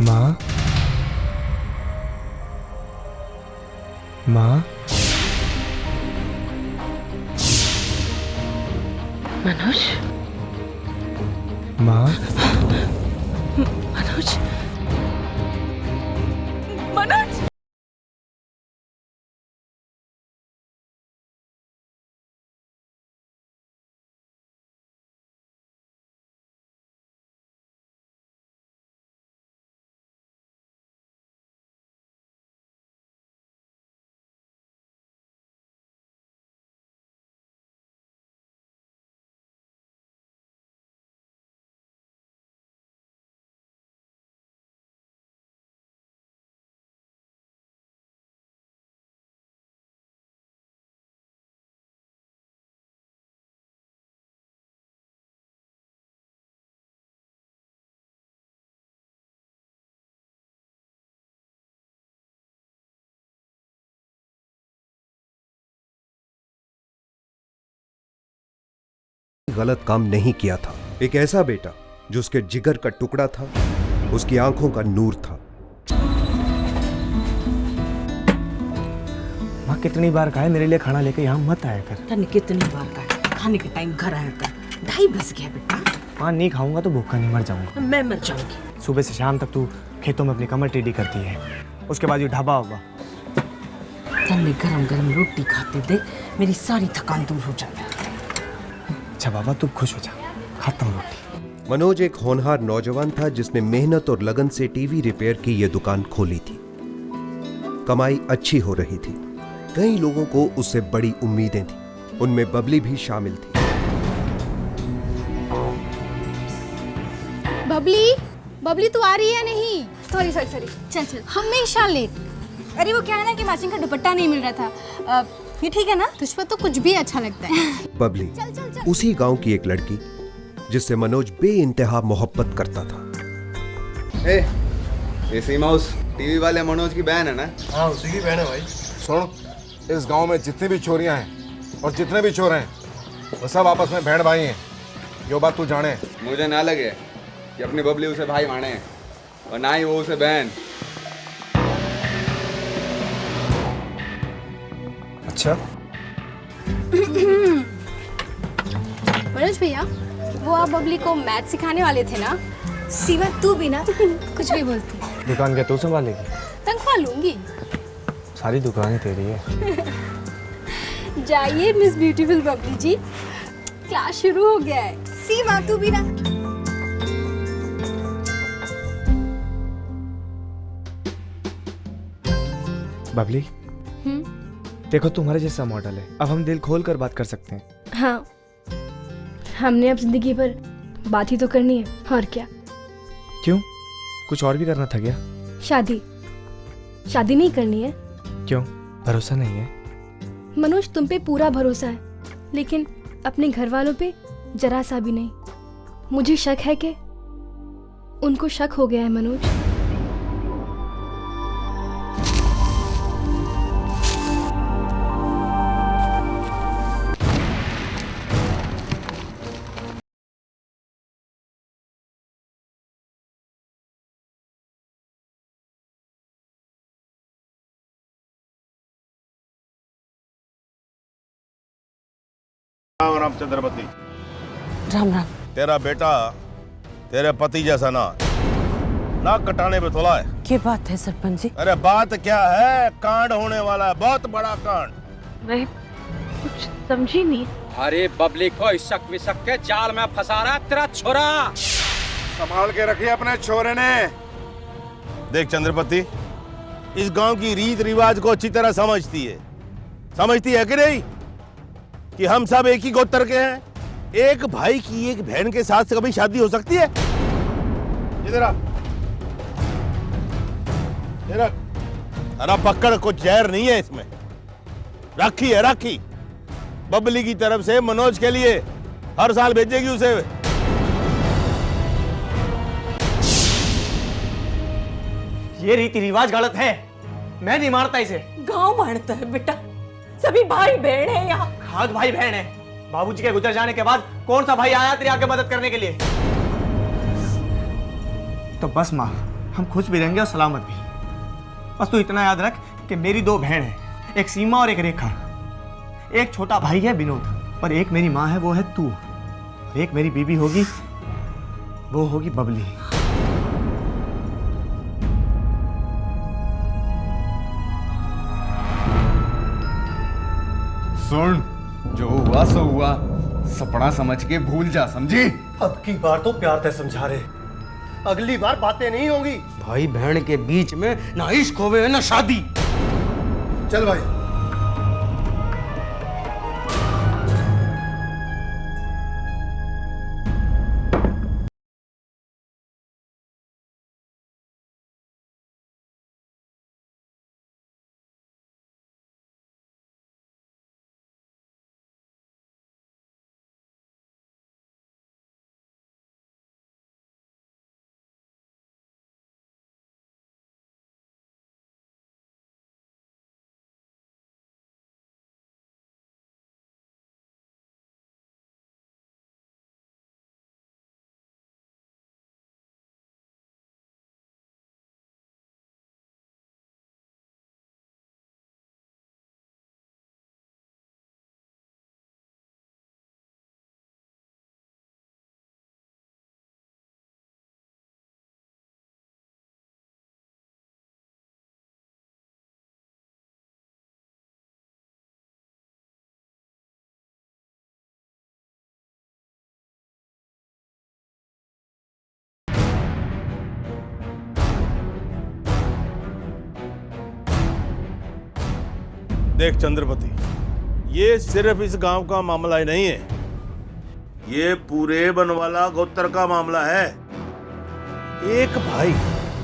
माँ, माँ, मनोज, माँ, मनोज, मनोज। गलत काम नहीं किया था। एक ऐसा बेटा जो उसके जिगर का टुकड़ा था, उसकी आंखों का नूर था। माँ कितनी बार कहा है मेरे लिए खाना लेके यहाँ मत आया कर। तने कितनी बार कहा खाने के टाइम घर आया कर। 2:30 बज गया बेटा। माँ नहीं खाऊंगा तो भूखा नहीं मर जाऊंगा। मैं मर जाऊंगी। सुबह से शाम तक तू खेतों में अपनी कमर टेढ़ी करती है, उसके बाद ये ढाबा होगा। तने गरम गरम रोटी खाते दे मेरी सारी थकान दूर हो जाए। अच्छा बाबा तू खुश हो जा, खाता हूँ रोटी। मनोज एक होनहार नौजवान था जिसने मेहनत और लगन से टीवी रिपेयर की यह दुकान खोली थी। कमाई अच्छी हो रही थी। कई लोगों को उससे बड़ी उम्मीदें थी, उनमें बबली भी शामिल थी। बबली, बबली तू आ रही है नहीं? सॉरी सॉरी सॉरी, चल चल, हमेशा लेट। अरे वो क्या है ना कि मैचिंग का दुपट्टा नहीं मिल रहा था। ये ठीक है ना? तुझ पर तो कुछ भी अच्छा लगता है। बबली चल चल चल। उसी गांव की एक लड़की जिससे मनोज बेइंतहा मोहब्बत करता था। ये सीमा उस टीवी वाले मनोज की बहन है ना? हाँ उसी की बहन है भाई। सुन, इस गांव में जितनी भी चोरियां हैं और जितने भी चोर हैं वो सब आपस में बहन भाई हैं। यो बात तू जाने। मुझे ना लगे कि अपनी बबली उसे भाई माने और ना ही वो उसे बहन। अच्छा मनोज भैया, वो आप बबली को मैथ सिखाने वाले थे ना? सीमा तू भी ना कुछ भी बोलती। दुकान क्या तू संभालेगी? तनख्वाह लूंगी। सारी दुकानें तेरी है। जाइए मिस ब्यूटीफुल बबली जी, क्लास शुरू हो गया है। सीमा तू भी ना। बबली, देखो तुम्हारे जैसा मॉडल है, अब हम दिल खोल कर बात कर सकते हैं। हाँ, हमने अब जिंदगी भर बात ही तो करनी है, और क्या। क्यों, कुछ और भी करना था क्या? शादी शादी नहीं करनी है? क्यों, भरोसा नहीं है? मनोज तुम पे पूरा भरोसा है, लेकिन अपने घर वालों पे जरा सा भी नहीं। मुझे शक है कि उनको शक हो गया है मनोज। राम चंद्रपति, राम राम। तेरा बेटा तेरे पति जैसा ना नाक कटाने पे तुला है। क्या बात है सरपंच जी? अरे बात क्या है, कांड होने वाला है, बहुत बड़ा कांड। मैं कुछ समझी नहीं। अरे बबली को शक विशक के जाल में फंसा रहा तेरा छोरा। संभाल के रखिए अपने छोरे ने। देख चंद्रपति, इस गांव की रीत रिवाज को अच्छी तरह समझती है कि नहीं कि हम सब एक ही गोत्र के हैं। एक भाई की एक बहन के साथ से कभी शादी हो सकती है? इधर आ, अरे पकड़, कुछ जहर नहीं है इसमें। राखी बबली की तरफ से मनोज के लिए हर साल भेजेगी उसे। ये रीति रिवाज गलत है, मैं नहीं मारता इसे। गांव मारता है बेटा, सभी भाई बहन है यहाँ। खाद भाई बहन है। बाबूजी के गुजर जाने के बाद कौन सा भाई आया तेरी आके मदद करने के लिए? तो बस माँ, हम खुश भी रहेंगे और सलामत भी। बस तू इतना याद रख कि मेरी 2 बहन है, एक सीमा और एक रेखा। एक छोटा भाई है विनोद, और एक मेरी माँ है, वो है तू। एक मेरी बीबी होगी, वो होगी बबली। सुन, जो हुआ सो हुआ, सपना समझ के भूल जा, समझी? अब की बार तो प्यार से समझा रहे, अगली बार बातें नहीं होंगी। भाई बहन के बीच में ना इश्क होवे ना शादी। चल भाई। देख चंद्रपति, ये सिर्फ इस गांव का मामला ही नहीं है, ये पूरे बनवाला गोत्र का मामला है। एक भाई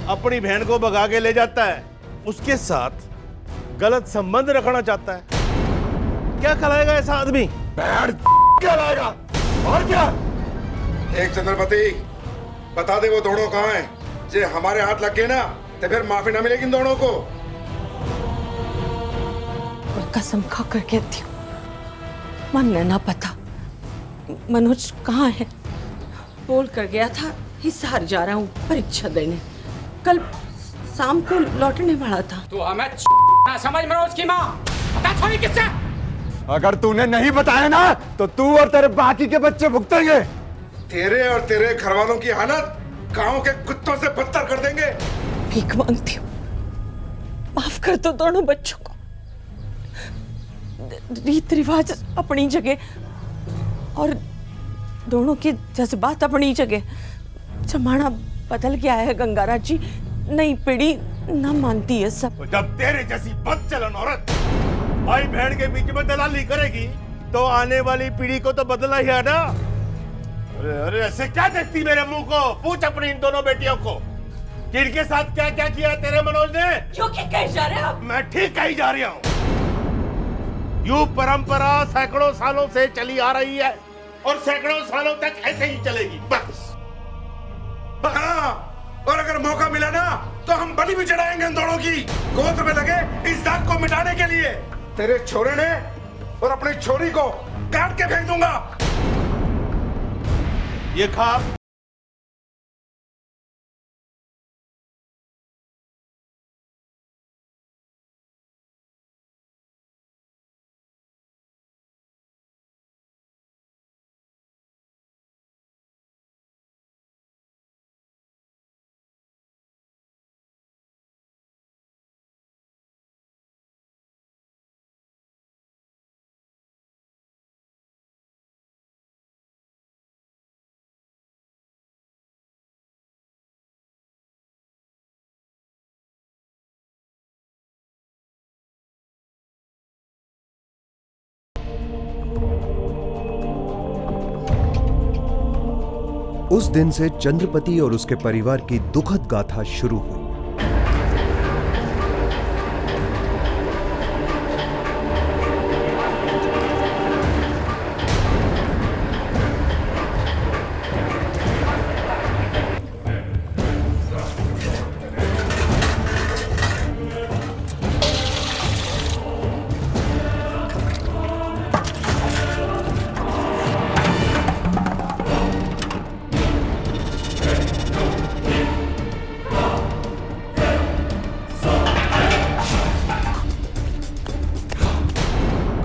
अपनी बहन को भगा के ले जाता है, उसके साथ गलत संबंध रखना चाहता है। क्या कहलाएगा ऐसा आदमी? क्या लाएगा और क्या? एक चंद्रपति, बता दे वो दोनों कहाँ हैं। जे हमारे हाथ लग गए ना तो फिर माफी ना मिलेगी इन दोनों को। और कसम खा कर कहती हूँ, मन ने ना पता मनोज कहाँ है। बोल कर गया था हिसार जा रहा हूँ परीक्षा देने, कल शाम को लौटने वाला था। तू हमें ना समझ मनोज की माँ, पता छोड़ी किससे? अगर तूने नहीं बताया ना तो तू और तेरे बाकी के बच्चे भुगतेंगे। तेरे और तेरे घर वालों की हालत गांव के कुत्तों से बदतर कर देंगे। भीख मांगती हूँ, माफ कर दो दोनों बच्चों को। रीत रिवाज अपनी जगह और दोनों के जज्बात अपनी जगह। जमाना बदल गया है गंगाराज जी, नई पीढ़ी ना मानती है सब। तो जब तेरे जैसी बदचलन औरत भाई बहन के बीच में दलाली करेगी तो आने वाली पीढ़ी को तो बदलना ही है ना। अरे अरे ऐसे क्या देखती मेरे मुंह को? पूछ अपनी इन दोनों बेटियों को कि इनके साथ क्या क्या किया है तेरे मनोज ने। क्यों क्या कह जा रहे हैं आप? मैं ठीक कही जा रहा हूँ। यूं परंपरा सैकड़ों सालों से चली आ रही है और सैकड़ों सालों तक ऐसे ही चलेगी बस। हाँ, और अगर मौका मिला ना तो हम बलि भी चढ़ाएंगे इन दोनों की। गोद में लगे इस दाग को मिटाने के लिए। तेरे छोरे ने और अपनी छोरी को काट के फेंक दूंगा। ये खा। उस दिन से चंद्रपति और उसके परिवार की दुखद गाथा शुरू हुई।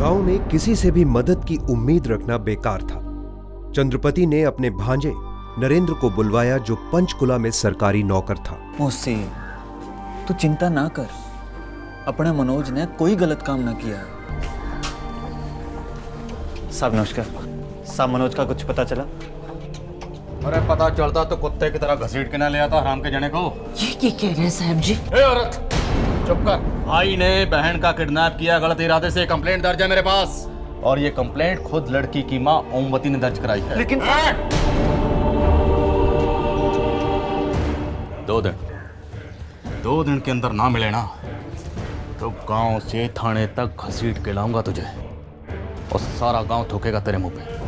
गांव में किसी से भी मदद की उम्मीद रखना बेकार था। चंद्रपति ने अपने भांजे नरेंद्र को बुलवाया, जो पंचकुला में सरकारी नौकर था। मौसी, तू चिंता ना कर, अपने मनोज ने कोई गलत काम ना किया है। साहब नमस्कार। साहब मनोज का कुछ पता चला? अरे पता चलता तो कुत्ते की तरह घसीट के ना ले आता हराम के जने को। ये कह रहे हैं साहब जी? ए औरत, चुप कर। भाई ने बहन का किडनैप किया गलत इरादे से, कंप्लेंट दर्ज है मेरे पास। और ये कंप्लेंट खुद लड़की की माँ ओमवती ने दर्ज कराई है। लेकिन दो दिन के अंदर ना मिले ना तो गांव से थाने तक घसीट के लाऊंगा तुझे, और सारा गांव थूकेगा तेरे मुंह पे।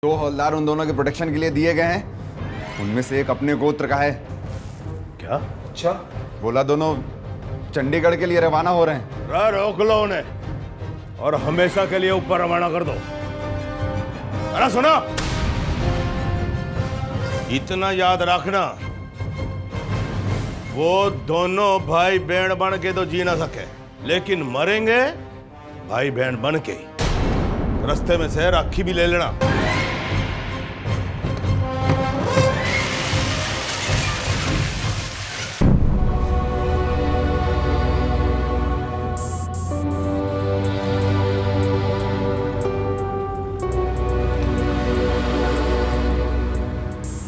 दो हवलदार उन दोनों के प्रोटेक्शन के लिए दिए गए हैं, उनमें से एक अपने गोत्र का है। क्या? अच्छा, बोला दोनों चंडीगढ़ के लिए रवाना हो रहे हैं। रोक लो उन्हें और हमेशा के लिए ऊपर रवाना कर दो। अरे सुनो, इतना याद रखना, वो दोनों भाई बहन बन के तो जी ना सके, लेकिन मरेंगे भाई बहन बन के। रास्ते में से राखी भी ले लेना।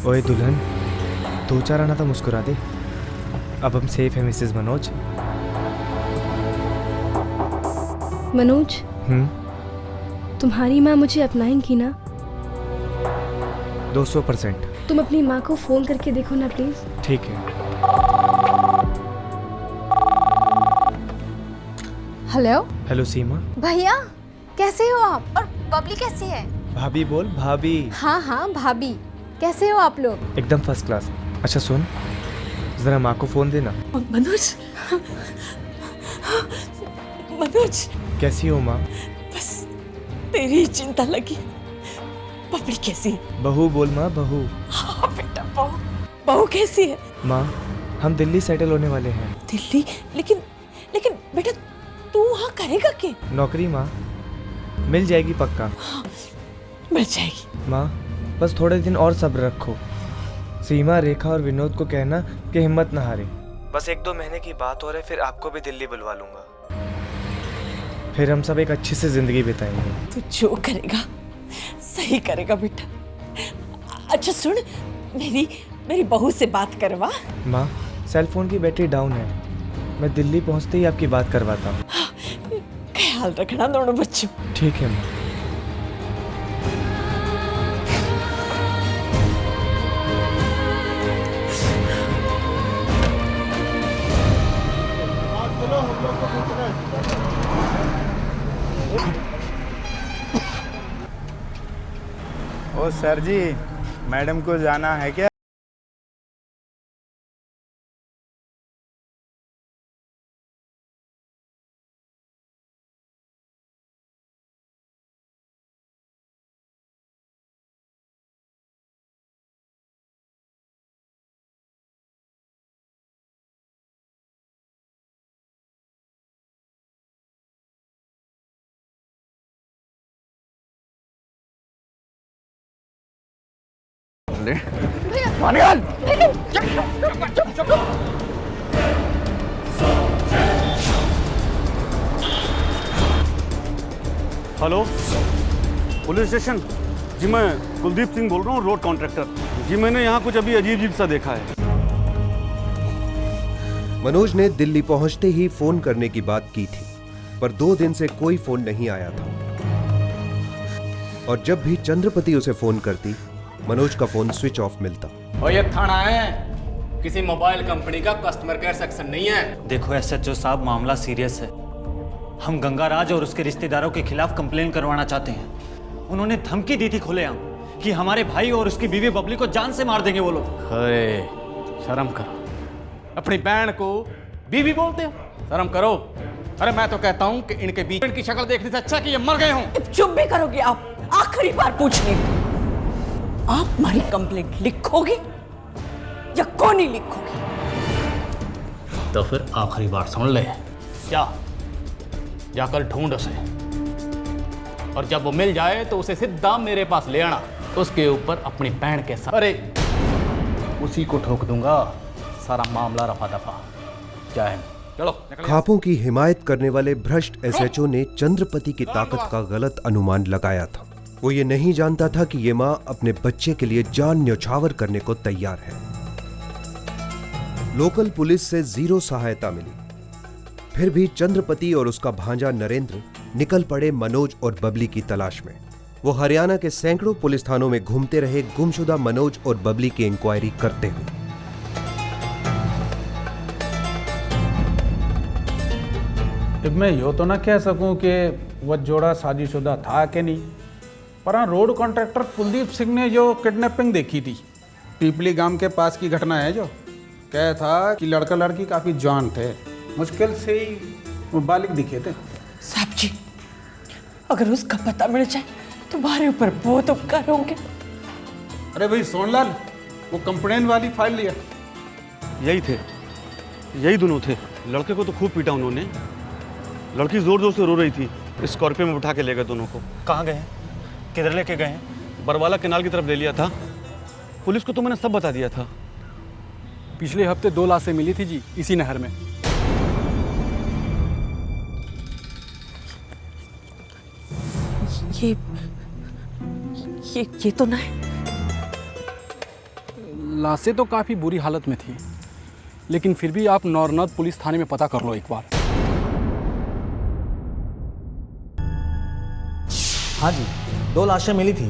ओए दुल्हन, दो चार आना तो मुस्कुरा दे। अब हम सेफ हैं मिसेस मनोज। मनोज, तुम्हारी माँ मुझे अपनाएंगी ना? 200%। तुम अपनी माँ को फोन करके देखो ना प्लीज। ठीक है। हेलो हेलो सीमा। भैया, कैसे हो आप? और बबली कैसी है? भाभी बोल, भाभी। हाँ हाँ भाभी, कैसे हो आप लोग? एकदम फर्स्ट क्लास। अच्छा सुन, जरा माँ को फोन देना। मनोज, मनोज, कैसी हो माँ? बस तेरी ही चिंता लगी। बबली कैसी है? बहू बोल माँ, बहू। हाँ बेटा, बहू। बहू कैसी है? माँ, हम दिल्ली सेटल होने वाले हैं। दिल्ली? लेकिन लेकिन बेटा, तू वहाँ करेगा क्या? नौकरी माँ, मिल जाएगी पक्का। मिल जाएगी माँ, बस थोड़े दिन और सब्र रखो। सीमा, रेखा और विनोद को कहना कि हिम्मत ना हारे। बस 1-2 महीने की बात हो रही, फिर आपको भी दिल्ली बुलवा लूंगा। फिर हम सब एक अच्छी सी जिंदगी बिताएंगे। तू जो करेगा सही करेगा बेटा। अच्छा सुन, मेरी बहू से बात करवा। माँ, सेल फोन की बैटरी डाउन है, मैं दिल्ली पहुँचते ही आपकी बात करवाता हूँ। ख्याल रखना दोनों बच्चों। ठीक है माँ। ओ सर जी, मैडम को जाना है क्या? साले। Hello, police station. जी मैं कुलदीप सिंह बोल रहा हूँ, रोड कॉन्ट्रैक्टर। जी मैंने यहाँ कुछ अभी अजीब अजीब सा देखा है। मनोज ने दिल्ली पहुंचते ही फोन करने की बात की थी, पर 2 दिन से कोई फोन नहीं आया था। और जब भी चंद्रपति उसे फोन करती, मनोज का फोन स्विच ऑफ मिलता। और ये थाना है, किसी मोबाइल कंपनी का कस्टमर केयर सेक्शन नहीं है। देखो एसएचओ साहब, मामला सीरियस है। हम गंगाराज और उसके रिश्तेदारों के खिलाफ कंप्लेन करवाना चाहते हैं। उन्होंने धमकी दी थी खुलेआम कि हमारे भाई और उसकी बीवी बबली को जान से मार देंगे वो लोग। अरे शर्म करो, अपनी बहन को बीवी बोलते हो, शर्म करो। अरे मैं तो कहता हूँ कि इनके बीच इनकी शक्ल देखने से अच्छा कि ये मर गए हों। चुप भी करोगे आप? आखिरी बार पूछने, आप हमारी कंप्लेंट लिखोगे या कौन नहीं लिखोगे? तो फिर आखिरी बार सुन ले, क्या जाकर ढूंढ उसे, और जब वो मिल जाए तो उसे सीधा मेरे पास ले आना, उसके ऊपर अपनी बहन के साथ। अरे उसी को ठोक दूंगा, सारा मामला रफा दफा। जय हिंद। चलो। खापों की हिमायत करने वाले भ्रष्ट एसएचओ ने चंद्रपति की ताकत का गलत अनुमान लगाया था। वो ये नहीं जानता था कि ये माँ अपने बच्चे के लिए जान न्यौछावर करने को तैयार है। लोकल पुलिस से 0 सहायता मिली। फिर भी चंद्रपति और उसका भांजा नरेंद्र निकल पड़े मनोज और बबली की तलाश में। वो हरियाणा के सैकड़ों पुलिस थानों में घूमते रहे, गुमशुदा मनोज और बबली की इंक्वायरी करते हुए। अब मैं यो तो ना कह सकूं कि वह जोड़ा शादीशुदा था कि नहीं, पर हाँ, रोड कॉन्ट्रैक्टर कुलदीप सिंह ने जो किडनैपिंग देखी थी, पीपली गांव के पास की घटना है, जो कह था कि लड़का लड़की काफ़ी जवान थे, मुश्किल से ही वो बालिग दिखे थे। साहब जी, अगर उसका पता मिल जाए तो तुम्हारे ऊपर बहुत उपकार होंगे। अरे भाई सोनलाल, वो कंप्लेन वाली फाइल लिया। यही थे, यही दोनों थे। लड़के को तो खूब पीटा उन्होंने, लड़की जोर जोर से रो रही थी। स्कॉर्पियो में उठा के ले गए दोनों को। कहाँ गए? किधर लेके गए? बरवाला केनाल की तरफ ले लिया था। पुलिस को तो मैंने सब बता दिया था। पिछले हफ्ते 2 लाशें मिली थी जी, इसी नहर में। ये तो ना है। लाशें तो काफ़ी बुरी हालत में थी, लेकिन फिर भी आप नौरनाथ पुलिस थाने में पता कर लो एक बार। हाँ जी, 2 लाशें मिली थी।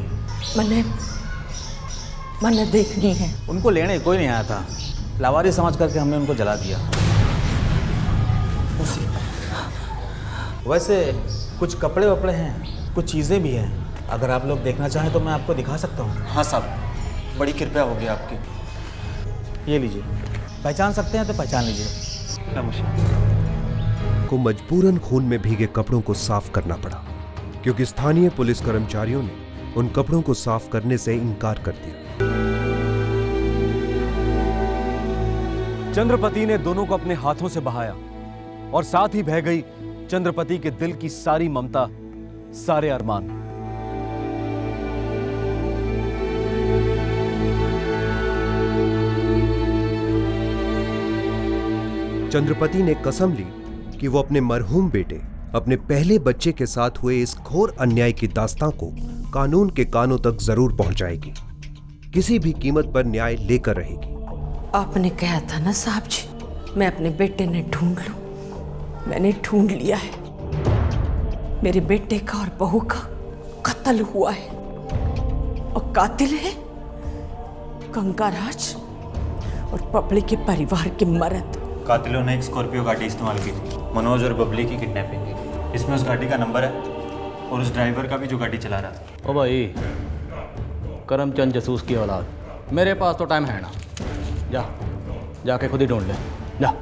मैंने देखनी है। उनको लेने कोई नहीं आया था, लावारिस समझ करके हमने उनको जला दिया। वैसे कुछ कपड़े वपड़े हैं, कुछ चीज़ें भी हैं। अगर आप लोग देखना चाहें तो मैं आपको दिखा सकता हूँ। हाँ साहब, बड़ी कृपया होगी आपकी। ये लीजिए, पहचान सकते हैं तो पहचान लीजिए। नमस्कार। को मजबूरन खून में भीगे कपड़ों को साफ करना पड़ा, क्योंकि स्थानीय पुलिस कर्मचारियों ने उन कपड़ों को साफ करने से इनकार कर दिया। चंद्रपति ने दोनों को अपने हाथों से बहाया और साथ ही बह गई चंद्रपति के दिल की सारी ममता, सारे अरमान। चंद्रपति ने कसम ली कि वो अपने मरहूम बेटे, अपने पहले बच्चे के साथ हुए इस घोर अन्याय की दास्तां को कानून के कानों तक जरूर पहुंचाएगी, किसी भी कीमत पर न्याय लेकर रहेगी। आपने कहा था ना साहब जी, मैं अपने बेटे ने ढूंढ लूं। मैंने ढूंढ लिया है। मेरे बेटे का और बहू का कत्ल हुआ है, और कातिल है गंगाराज और बबली के परिवार के मर्द। कातिलों ने एक स्कॉर्पियो गाड़ी इस्तेमाल की थी मनोज और बबली की किडनैपिंग की। इसमें उस गाड़ी का नंबर है और उस ड्राइवर का भी जो गाड़ी चला रहा था। ओ भाई, करमचंद जसूस की औलाद, मेरे पास तो टाइम है ना। जाके खुद ही ढूंढ ले, जा।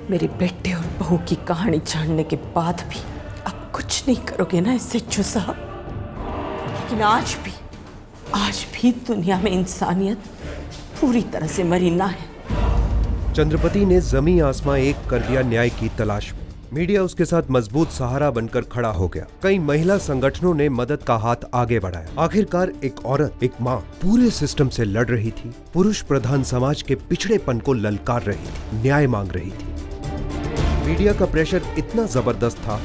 मेरे बेटे और बहू की कहानी जानने के बाद भी अब कुछ नहीं करोगे ना इससे जो साहब? लेकिन आज भी दुनिया में इंसानियत पूरी तरह से मरी ना है। चंद्रपति ने जमी आसमां एक कर दिया न्याय की तलाश में। मीडिया उसके साथ मजबूत सहारा बनकर खड़ा हो गया। कई महिला संगठनों ने मदद का हाथ आगे बढ़ाया। आखिरकार एक औरत, एक माँ पूरे सिस्टम से लड़ रही थी, पुरुष प्रधान समाज के पिछड़ेपन को ललकार रही थी, न्याय मांग रही थी। मीडिया का प्रेशर इतना जबरदस्त था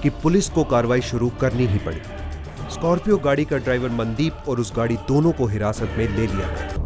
कि पुलिस को कार्रवाई शुरू करनी ही पड़ी। स्कॉर्पियो गाड़ी का ड्राइवर मनदीप और उस गाड़ी दोनों को हिरासत में ले लिया गया।